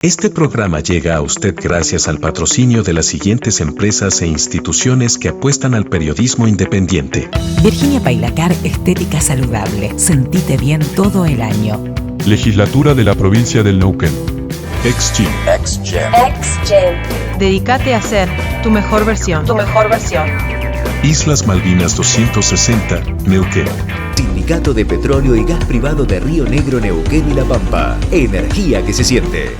Este programa llega a usted gracias al patrocinio de las siguientes empresas e instituciones que apuestan al periodismo independiente. Virginia Pailacar, estética saludable. Sentite bien todo el año. Legislatura de la provincia del Neuquén. XG. Dedícate a ser tu mejor versión. Islas Malvinas 260, Neuquén. Sindicato de Petróleo y Gas Privado de Río Negro, Neuquén y La Pampa. Energía que se siente.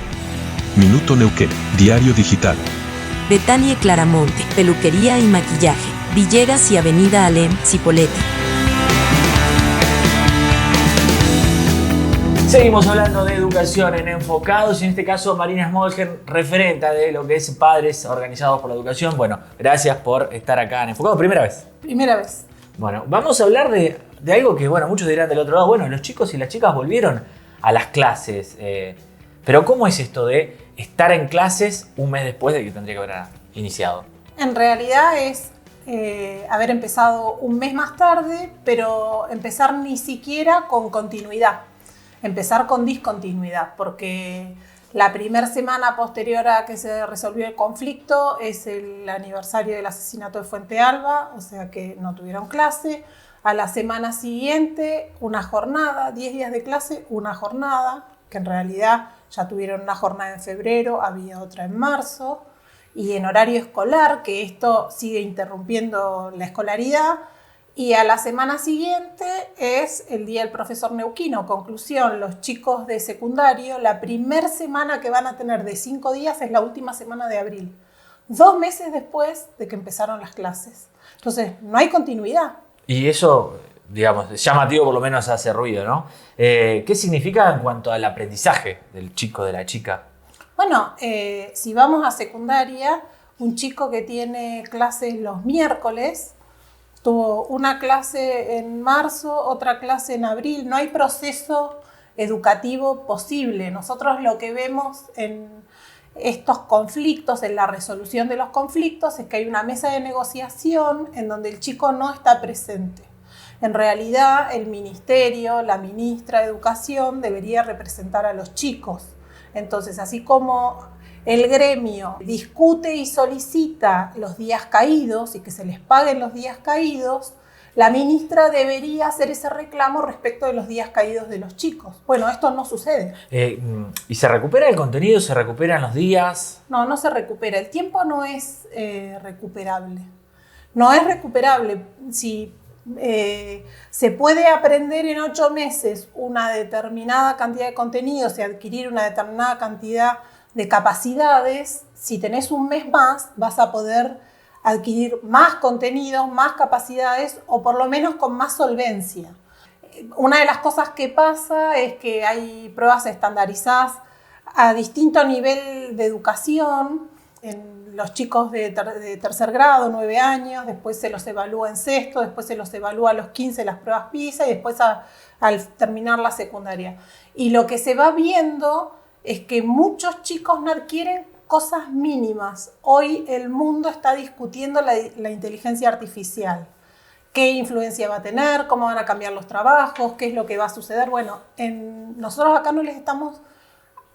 Minuto Neuquén, diario digital. Betania Claramonte, peluquería y maquillaje. Villegas y Avenida Alem, Cipolletti. Seguimos hablando de educación en Enfocados y en este caso Marina Smolgen, referente de lo que es Padres Organizados por la Educación. Bueno, gracias por estar acá en Enfocados. ¿Primera vez? Primera vez. Bueno, vamos a hablar de algo que, bueno, muchos dirán del otro lado. Bueno, los chicos y las chicas volvieron a las clases. Pero ¿cómo es esto de estar en clases un mes después de que tendría que haber iniciado? En realidad es haber empezado un mes más tarde, pero empezar ni siquiera con continuidad. Empezar con discontinuidad, porque la primera semana posterior a que se resolvió el conflicto es el aniversario del asesinato de Fuente Alba, o sea que no tuvieron clase. A la semana siguiente, una jornada, 10 días de clase, una jornada, que en realidad ya tuvieron una jornada en febrero, había otra en marzo, y en horario escolar, que esto sigue interrumpiendo la escolaridad. Y a la semana siguiente es el Día del Profesor Neuquino. Conclusión, los chicos de secundario, la primera semana que van a tener de 5 días es la última semana de abril. 2 meses después de que empezaron las clases. Entonces, no hay continuidad. Y eso, digamos, llamativo por lo menos hace ruido, ¿no? ¿Qué significa en cuanto al aprendizaje del chico, de la chica? Bueno, si vamos a secundaria, un chico que tiene clases los miércoles, tuvo una clase en marzo, otra clase en abril. No hay proceso educativo posible. Nosotros lo que vemos en estos conflictos, en la resolución de los conflictos, es que hay una mesa de negociación en donde el chico no está presente. En realidad, el ministerio, la ministra de Educación debería representar a los chicos. Entonces, así como el gremio discute y solicita los días caídos y que se les paguen los días caídos, la ministra debería hacer ese reclamo respecto de los días caídos de los chicos. Bueno, esto no sucede. ¿Y se recupera el contenido? ¿Se recuperan los días? No, no se recupera. El tiempo no es recuperable. No es recuperable. Si se puede aprender en 8 meses una determinada cantidad de contenidos y adquirir una determinada cantidad de capacidades, si tenés un mes más vas a poder adquirir más contenidos, más capacidades o por lo menos con más solvencia. Una de las cosas que pasa es que hay pruebas estandarizadas a distinto nivel de educación en los chicos de tercer grado, 9 años, después se los evalúa en sexto, después se los evalúa a los 15 las pruebas PISA y después al terminar la secundaria. Y lo que se va viendo es que muchos chicos no adquieren cosas mínimas. Hoy el mundo está discutiendo la inteligencia artificial. ¿Qué influencia va a tener? ¿Cómo van a cambiar los trabajos? ¿Qué es lo que va a suceder? Bueno, nosotros acá no les estamos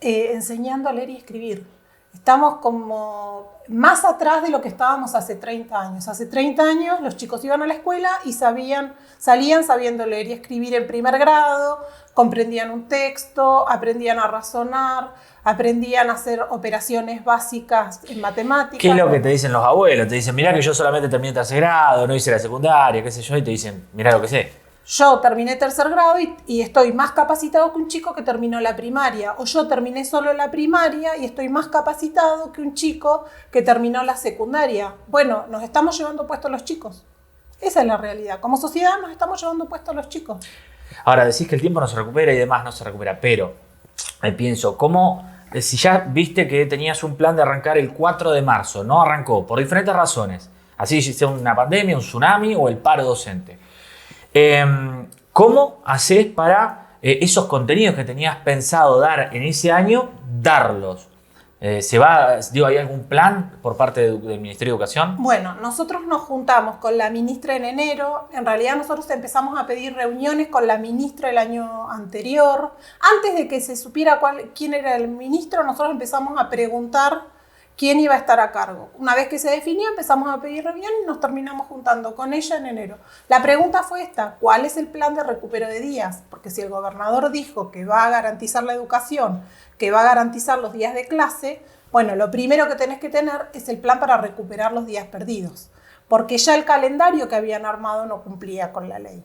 enseñando a leer y escribir. Estamos como más atrás de lo que estábamos hace 30 años. Hace 30 años los chicos iban a la escuela y salían sabiendo leer y escribir en primer grado, comprendían un texto, aprendían a razonar, aprendían a hacer operaciones básicas en matemáticas. ¿Qué es lo que te dicen los abuelos? Te dicen, mirá que yo solamente terminé tercer grado, no hice la secundaria, qué sé yo, y te dicen, mirá lo que sé. Yo terminé tercer grado y estoy más capacitado que un chico que terminó la primaria. O yo terminé solo la primaria y estoy más capacitado que un chico que terminó la secundaria. Bueno, nos estamos llevando puestos los chicos. Esa es la realidad. Como sociedad nos estamos llevando puestos los chicos. Ahora, decís que el tiempo no se recupera y demás no se recupera, pero pienso, ¿cómo? Si ya viste que tenías un plan de arrancar el 4 de marzo, no arrancó por diferentes razones, así sea una pandemia, un tsunami o el paro docente. ¿Cómo haces para esos contenidos que tenías pensado dar en ese año, darlos? ¿Hay algún plan por parte del Ministerio de Educación? Bueno, nosotros nos juntamos con la ministra en enero. En realidad nosotros empezamos a pedir reuniones con la ministra el año anterior. Antes de que se supiera quién era el ministro, nosotros empezamos a preguntar quién iba a estar a cargo. Una vez que se definió, empezamos a pedir reuniones y nos terminamos juntando con ella en enero. La pregunta fue esta: ¿cuál es el plan de recupero de días? Porque si el gobernador dijo que va a garantizar la educación, que va a garantizar los días de clase, bueno, lo primero que tenés que tener es el plan para recuperar los días perdidos, porque ya el calendario que habían armado no cumplía con la ley.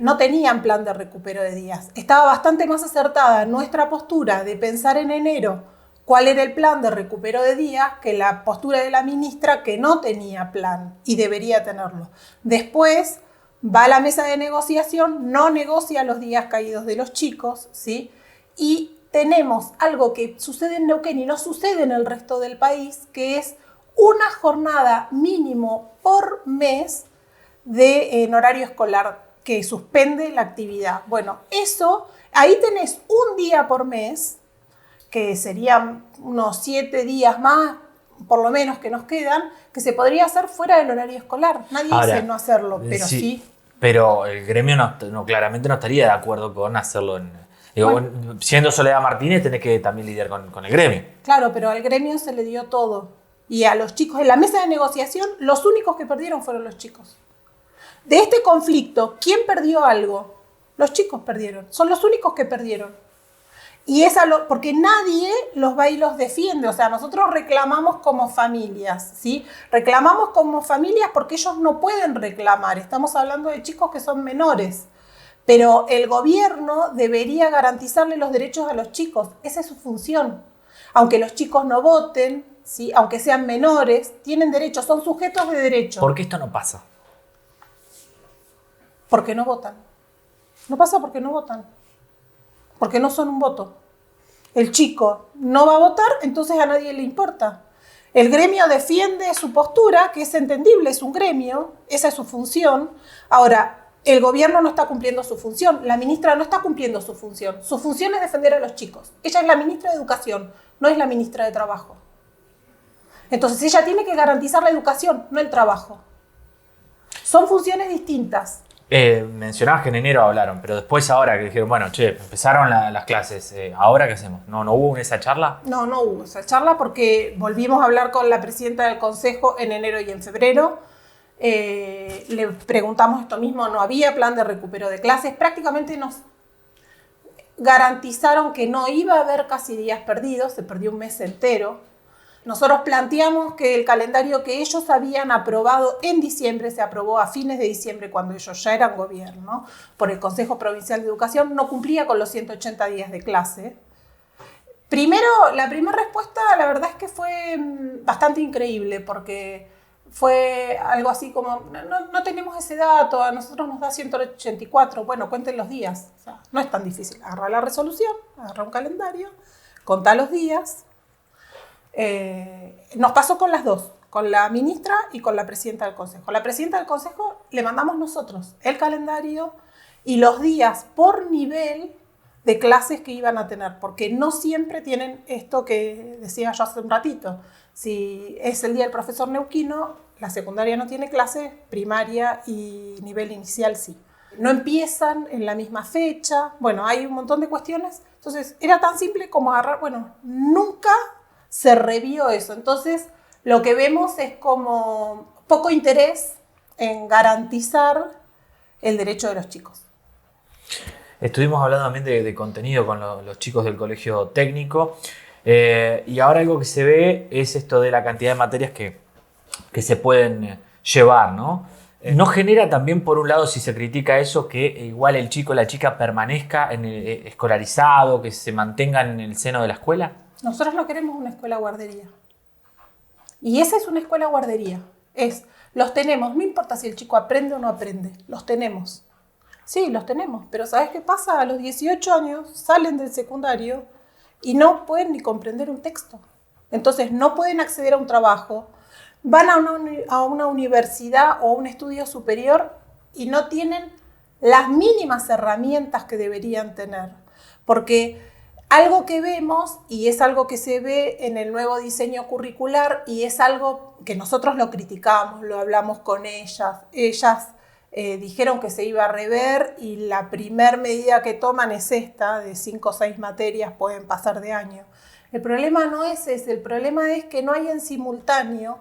No tenían plan de recupero de días. Estaba bastante más acertada nuestra postura de pensar en enero cuál era el plan de recupero de días que la postura de la ministra, que no tenía plan y debería tenerlo. Después va a la mesa de negociación, no negocia los días caídos de los chicos, ¿sí? Y tenemos algo que sucede en Neuquén y no sucede en el resto del país, que es una jornada mínimo por mes en horario escolar que suspende la actividad. Bueno, eso, ahí tenés un día por mes, que serían unos 7 días más, por lo menos, que nos quedan, que se podría hacer fuera del horario escolar. Nadie dice no hacerlo, pero sí. Pero el gremio claramente no estaría de acuerdo con hacerlo siendo Soledad Martínez, tenés que también lidiar con el gremio. Claro, pero al gremio se le dio todo. Y a los chicos, en la mesa de negociación, los únicos que perdieron fueron los chicos. De este conflicto, ¿quién perdió algo? Los chicos perdieron. Son los únicos que perdieron. Y porque nadie los va y los defiende. O sea, nosotros reclamamos como familias, ¿sí? Reclamamos como familias porque ellos no pueden reclamar. Estamos hablando de chicos que son menores. Pero el gobierno debería garantizarle los derechos a los chicos. Esa es su función. Aunque los chicos no voten, ¿sí? Aunque sean menores, tienen derechos, son sujetos de derechos. ¿Por qué esto no pasa? Porque no votan. No pasa porque no votan. Porque no son un voto. El chico no va a votar, entonces a nadie le importa. El gremio defiende su postura, que es entendible, es un gremio, esa es su función. Ahora, el gobierno no está cumpliendo su función, la ministra no está cumpliendo su función. Su función es defender a los chicos. Ella es la ministra de Educación, no es la ministra de Trabajo. Entonces ella tiene que garantizar la educación, no el trabajo. Son funciones distintas. Mencionabas que en enero hablaron, pero después ahora que dijeron, bueno, empezaron las clases, ¿ahora qué hacemos? ¿No hubo esa charla? No hubo esa charla porque volvimos a hablar con la presidenta del Consejo en enero y en febrero. Le preguntamos esto mismo, no había plan de recupero de clases, prácticamente nos garantizaron que no iba a haber casi días perdidos, se perdió un mes entero. Nosotros planteamos que el calendario que ellos habían aprobado en diciembre, se aprobó a fines de diciembre cuando ellos ya eran gobierno, por el Consejo Provincial de Educación, no cumplía con los 180 días de clase. La primera respuesta, la verdad es que fue bastante increíble, porque fue algo así como, no tenemos ese dato, a nosotros nos da 184, bueno, cuenten los días. O sea, no es tan difícil, agarrar la resolución, agarrar un calendario, contar los días. Nos pasó con las dos, con la ministra y con la presidenta del Consejo. La presidenta del Consejo le mandamos nosotros el calendario y los días por nivel de clases que iban a tener, porque no siempre tienen esto que decía yo hace un ratito. Si es el día del profesor neuquino, la secundaria no tiene clases, primaria y nivel inicial sí. No empiezan en la misma fecha, bueno, hay un montón de cuestiones. Entonces, era tan simple como agarrar, nunca se revió eso. Entonces, lo que vemos es como poco interés en garantizar el derecho de los chicos. Estuvimos hablando también de contenido con los chicos del colegio técnico y ahora algo que se ve es esto de la cantidad de materias que se pueden llevar, ¿no? ¿No genera también, por un lado, si se critica eso, que igual el chico o la chica permanezca escolarizado, que se mantenga en el seno de la escuela? Nosotros no queremos una escuela guardería. Y esa es una escuela guardería. Los tenemos, no importa si el chico aprende o no aprende, los tenemos. Sí, los tenemos, pero ¿sabes qué pasa? A los 18 años salen del secundario y no pueden ni comprender un texto. Entonces no pueden acceder a un trabajo, van a una universidad o a un estudio superior y no tienen las mínimas herramientas que deberían tener. Porque Algo que vemos y es algo que se ve en el nuevo diseño curricular y es algo que nosotros lo criticamos, lo hablamos con ellas. Ellas dijeron que se iba a rever y la primer medida que toman es esta, de 5 o 6 materias pueden pasar de año. El problema no es ese, el problema es que no hay en simultáneo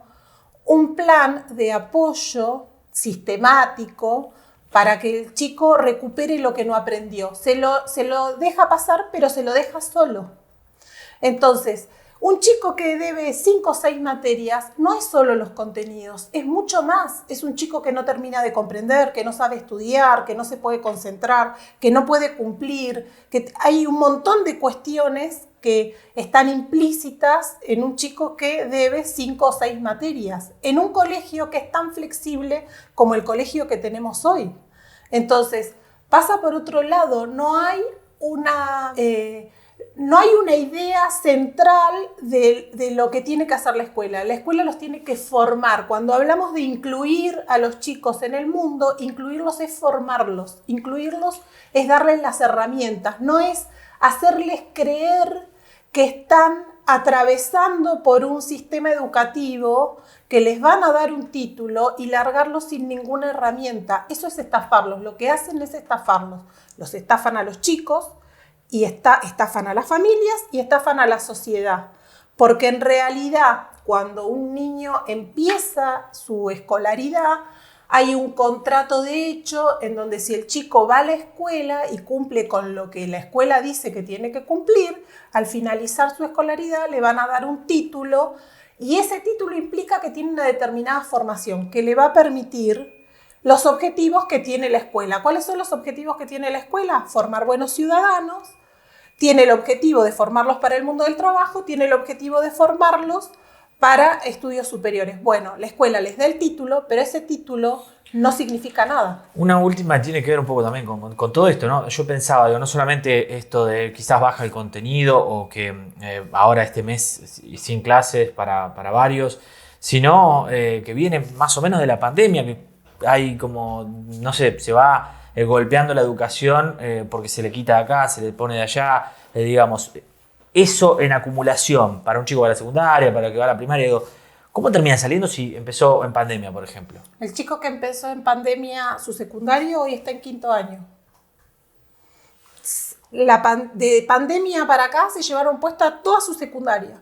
un plan de apoyo sistemático para que el chico recupere lo que no aprendió. Se lo deja pasar, pero se lo deja solo. Entonces, un chico que debe 5 o 6 materias no es solo los contenidos, es mucho más. Es un chico que no termina de comprender, que no sabe estudiar, que no se puede concentrar, que no puede cumplir, que hay un montón de cuestiones que están implícitas en un chico que debe 5 o 6 materias, en un colegio que es tan flexible como el colegio que tenemos hoy. Entonces, pasa por otro lado, no hay una idea central de lo que tiene que hacer la escuela. La escuela los tiene que formar. Cuando hablamos de incluir a los chicos en el mundo, incluirlos es formarlos. Incluirlos es darles las herramientas, no es hacerles creer que están atravesando por un sistema educativo que les van a dar un título y largarlos sin ninguna herramienta. Eso es estafarlos. Lo que hacen es estafarlos. Los estafan a los chicos y estafan a las familias y estafan a la sociedad. Porque en realidad, cuando un niño empieza su escolaridad, hay un contrato de hecho en donde si el chico va a la escuela y cumple con lo que la escuela dice que tiene que cumplir, al finalizar su escolaridad le van a dar un título y ese título implica que tiene una determinada formación que le va a permitir los objetivos que tiene la escuela. ¿Cuáles son los objetivos que tiene la escuela? Formar buenos ciudadanos, tiene el objetivo de formarlos para el mundo del trabajo, tiene el objetivo de formarlos para estudios superiores. Bueno, la escuela les da el título, pero ese título no significa nada. Una última tiene que ver un poco también con todo esto, ¿no? Yo pensaba, no solamente esto de quizás baja el contenido o que ahora este mes sin clases para varios, sino que viene más o menos de la pandemia, que hay como, no sé, se va golpeando la educación porque se le quita de acá, se le pone de allá, digamos. Eso en acumulación para un chico de la secundaria, para el que va a la primaria, digo, ¿cómo termina saliendo si empezó en pandemia, por ejemplo? El chico que empezó en pandemia su secundario hoy está en 5º año. De pandemia para acá se llevaron puesta toda su secundaria.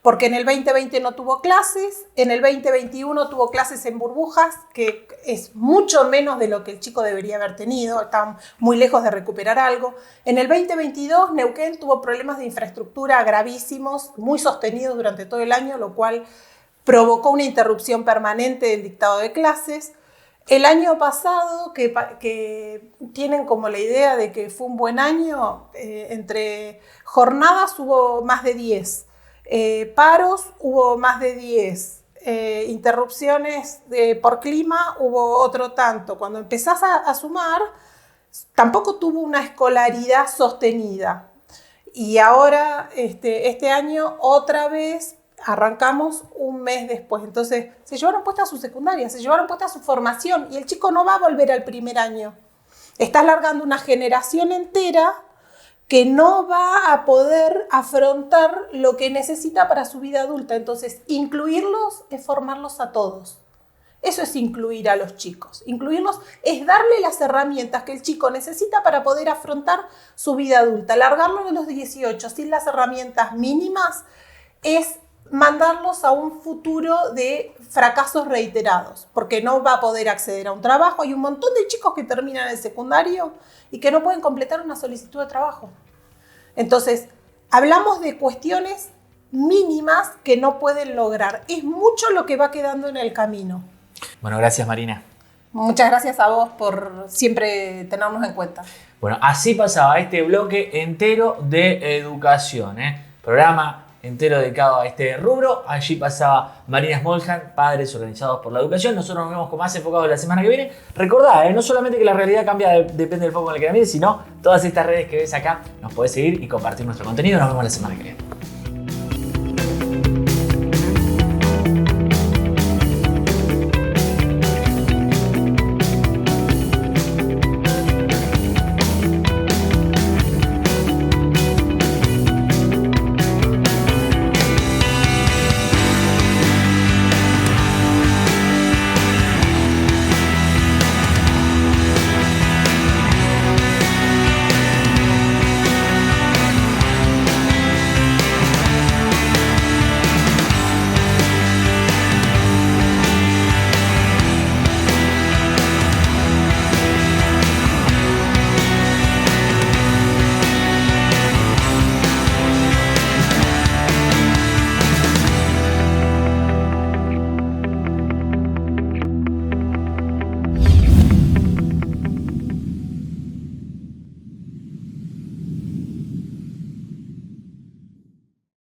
Porque en el 2020 no tuvo clases, en el 2021 tuvo clases en burbujas, que es mucho menos de lo que el chico debería haber tenido, está muy lejos de recuperar algo. En el 2022 Neuquén tuvo problemas de infraestructura gravísimos, muy sostenidos durante todo el año, lo cual provocó una interrupción permanente del dictado de clases. El año pasado, que tienen como la idea de que fue un buen año, entre jornadas hubo más de 10. Paros hubo más de 10, interrupciones por clima hubo otro tanto. Cuando empezás a sumar, tampoco tuvo una escolaridad sostenida. Y ahora, este año, otra vez arrancamos un mes después. Entonces, se llevaron puesta su secundaria, se llevaron puesta su formación y el chico no va a volver al primer año. Estás largando una generación entera que no va a poder afrontar lo que necesita para su vida adulta. Entonces, incluirlos es formarlos a todos. Eso es incluir a los chicos. Incluirlos es darle las herramientas que el chico necesita para poder afrontar su vida adulta. Largarlo de los 18 sin las herramientas mínimas es mandarlos a un futuro de fracasos reiterados, porque no va a poder acceder a un trabajo. Hay un montón de chicos que terminan el secundario y que no pueden completar una solicitud de trabajo. Entonces, hablamos de cuestiones mínimas que no pueden lograr. Es mucho lo que va quedando en el camino. Bueno, gracias Marina. Muchas gracias a vos por siempre tenernos en cuenta. Bueno, así pasaba este bloque entero de educación, programa entero dedicado a este rubro. Allí pasaba Marina Smoljan, Padres Organizados por la Educación. Nosotros nos vemos con más enfocados la semana que viene. Recordá, no solamente que la realidad cambia, depende del foco en el que la mires, sino todas estas redes que ves acá, nos podés seguir y compartir nuestro contenido. Nos vemos la semana que viene.